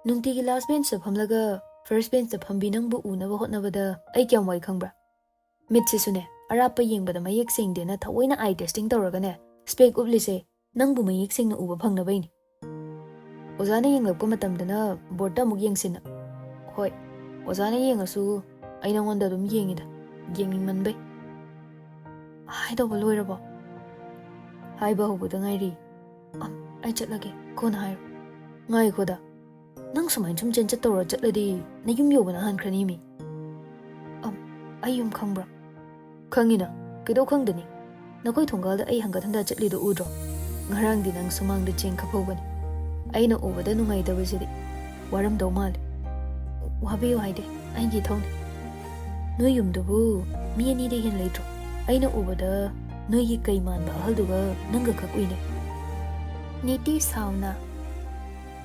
ꯅꯨꯡꯇꯤꯒꯤ ꯂꯥꯁ ꯕꯦꯟꯆꯇ ꯐꯝꯂꯒ ꯐꯔꯁ ꯕꯦꯟꯆꯇ ꯐꯝꯕꯤ ꯅꯪꯕꯨ ꯎꯅꯕ ꯍꯣꯠꯅꯕꯗ ꯑꯩ ꯀꯌꯥꯝ ꯋꯥꯏ ꯈꯪꯕ꯭ꯔꯥ? ꯃꯤꯠꯁꯤꯁꯨꯅꯦ ꯑꯔꯥꯞꯄ ꯌꯦꯡꯕꯗ ꯃꯌꯦꯛ ꯁꯦꯡꯗꯦꯅ ꯊꯑꯣꯏꯅ ꯑꯥꯏ ꯇꯦꯁꯇꯤꯡ ꯇꯧꯔꯒꯅꯦ ꯁ꯭ꯄꯦꯛ ꯎꯞꯂꯤꯁꯦ ꯅꯪꯕꯨ ꯃꯌꯦꯛ ꯁꯦꯡꯅ ꯎꯕ ꯐꯪꯅꯕꯩꯅꯤ꯫ ꯑꯣꯖꯥꯅ ꯌꯦꯡꯂꯛꯄ ꯃꯇꯝꯗꯅ ꯕꯣꯔꯗꯇ ꯑꯃꯨꯛ ꯌꯦꯡꯁꯤꯟꯅ꯫ ꯍꯣꯏ, ꯑꯣꯖꯥꯅ ꯌꯦꯡꯉꯁꯨ ꯑꯩ ꯅꯉꯣꯟꯗ ꯑꯗꯨꯝ ꯌꯦꯡꯉꯤꯗ, ꯌꯦꯡꯅꯤꯡꯃꯟꯕꯩ꯫ ꯍꯥꯏꯗꯧꯕ ꯂꯣꯏꯔꯕꯣ? ꯍꯥꯏꯕ ꯍꯧꯕꯗ ꯉꯥꯏꯔꯤ꯫ ꯑꯩ ꯆꯠꯂꯒꯦ, ꯀꯣꯟꯅ ꯍꯥꯏꯔꯣ꯫ ꯉꯥꯏꯈꯣꯗ, ꯅꯪ ꯁꯨꯃꯥꯏꯅ ꯁꯨꯝ ꯆꯦꯟꯆꯠ ꯇꯧꯔ ꯆꯠꯂꯗꯤ ꯅꯌꯨꯝ ꯌꯧꯕꯅ ꯍꯥꯟꯈ꯭ꯔꯅꯤ ꯃꯤ꯫ ꯑꯩ ꯌꯨꯝ ꯈꯪꯕ꯭ꯔꯥ? ꯈꯪꯉꯤꯅ, ꯀꯩꯗꯧ ꯈꯪꯗꯅꯤ? ꯅꯈꯣꯏ ꯊꯣꯡꯒꯥꯜꯗ ꯑꯩ ꯍꯪꯒꯠ ꯍꯟꯗ ꯆꯠꯂꯤꯗꯣ ꯎꯗ꯭ꯔꯣ? ꯉꯔꯥꯡꯗꯤ ꯅꯪ ꯁꯨꯃꯥꯡꯗ ꯆꯦꯡ ꯈꯞꯍꯧꯕꯅꯤ꯫ ꯑꯩꯅ ꯎꯕꯗ ꯅꯨꯡꯉꯥꯏꯇꯕꯁꯤꯗꯤ ꯋꯥꯔꯝꯗꯧ ꯃꯥꯜꯂꯦ꯫ ꯋꯥꯕꯤꯌꯨ ꯍꯥꯏꯗꯦ, ꯑꯩꯒꯤ ꯏꯊꯧꯅꯤ꯫ ꯅꯣꯏ ꯌꯨꯝꯗꯨꯕꯨ ꯃꯤ ꯑꯅꯤꯗꯩ ꯍꯦꯟꯅ ꯂꯩꯇ꯭ꯔꯣ? ꯑꯩꯅ ꯎꯕꯗ ꯅꯣꯏꯒꯤ ꯀꯩ ꯃꯥꯟꯕ ꯑꯍꯜꯗꯨꯒ ꯅꯪꯒ ꯈꯛ ꯎꯏꯅꯦ꯫ ꯅꯤꯇꯤ ꯁꯥꯎꯅ꯫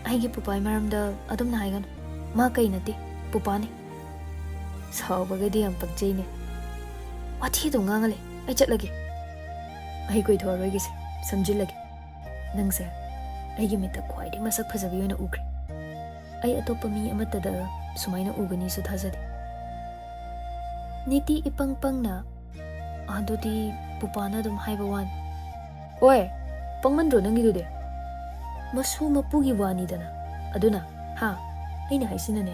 ꯑꯩꯒꯤ ꯄꯨꯄꯥꯏ ꯃꯔꯝꯗ ꯑꯗꯨꯝꯅ ꯍꯥꯏꯒꯅꯨ, ꯃꯥ ꯀꯩ ꯅꯠꯇꯦ, ꯄꯨꯄꯥꯅꯤ꯫ ꯁꯥꯎꯕꯒꯗꯤ ꯌꯥꯝ ꯄꯛꯆꯩꯅꯦ꯫ ꯋꯥꯊꯤ ꯑꯗꯨꯝ ꯉꯥꯡꯉ ꯂꯩ, ꯑꯩ ꯆꯠꯂꯒꯦ꯫ ꯑꯩ ꯀꯣꯏꯊꯣꯛꯑꯔꯣꯏꯒꯦꯁꯦ, ꯁꯝꯖꯤꯜꯂꯒꯦ꯫ ꯅꯪꯁꯦ ꯑꯩꯒꯤ ꯃꯤꯠꯇ ꯈ꯭ꯋꯥꯏꯗꯒꯤ ꯃꯁꯛ ꯐꯖꯕꯤ ꯑꯣꯏꯅ ꯎꯈ꯭ꯔꯦ꯫ ꯑꯩ ꯑꯇꯣꯞꯄ ꯃꯤ ꯑꯃꯠꯇꯗ ꯁꯨꯃꯥꯏꯅ ꯎꯒꯅꯤꯁꯨ ꯊꯥꯖꯗꯦ꯫ ꯅꯤꯇꯤ ꯏꯄꯪ ꯄꯪꯅ, ꯑꯗꯨꯗꯤ ꯄꯨꯄꯥꯅ ꯑꯗꯨꯝ ꯍꯥꯏꯕ ꯋꯥꯅꯤ꯫ ꯑꯣꯏ, ꯄꯪꯃꯟꯗ꯭ꯔꯣ ꯅꯪꯒꯤꯗꯨꯗꯤ? ꯃꯁꯨ ꯃꯄꯨꯒꯤ ꯋꯥꯅꯤꯗꯅ, ꯑꯗꯨꯅ ꯑꯩꯅ ꯍꯥꯏꯁꯤꯅꯅꯦ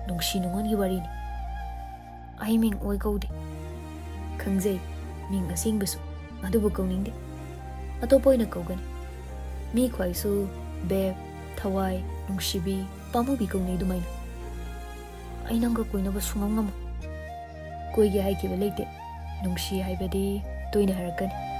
ꯅꯨꯡꯁꯤ ꯅꯨꯡꯉꯣꯟꯒꯤ ꯋꯥꯔꯤꯅꯤ꯫ ꯑꯩ ꯃꯤꯡ ꯑꯣꯏ ꯀꯧꯗꯦ꯫ ꯈꯪꯖꯩ, ꯃꯤꯡ ꯑꯁꯦꯡꯕꯁꯨ, ꯑꯗꯨꯕꯨ ꯀꯧꯅꯤꯡꯗꯦ꯫ ꯑꯇꯣꯞꯄ ꯑꯣꯏꯅ ꯀꯧꯒꯅꯤ꯫ ꯃꯤ ꯈ꯭ꯋꯥꯏꯁꯨ ꯕꯦꯕ, ꯊꯋꯥꯏ, ꯅꯨꯡꯁꯤꯕꯤ, ꯄꯥꯝꯃꯨꯕꯤ ꯀꯧꯅꯩ ꯑꯗꯨꯃꯥꯏꯅ꯫ ꯑꯩ ꯅꯪꯒ ꯀꯣꯏꯅꯕ ꯁꯨꯡꯉꯝ ꯉꯝꯃꯣꯏ꯫ ꯀꯣꯏꯒꯦ ꯍꯥꯏꯈꯤꯕ ꯂꯩꯇꯦ, ꯅꯨꯡꯁꯤ ꯍꯥꯏꯕꯗꯤ ꯇꯣꯏꯅ ꯍꯥꯏꯔꯛꯀꯅꯤ꯫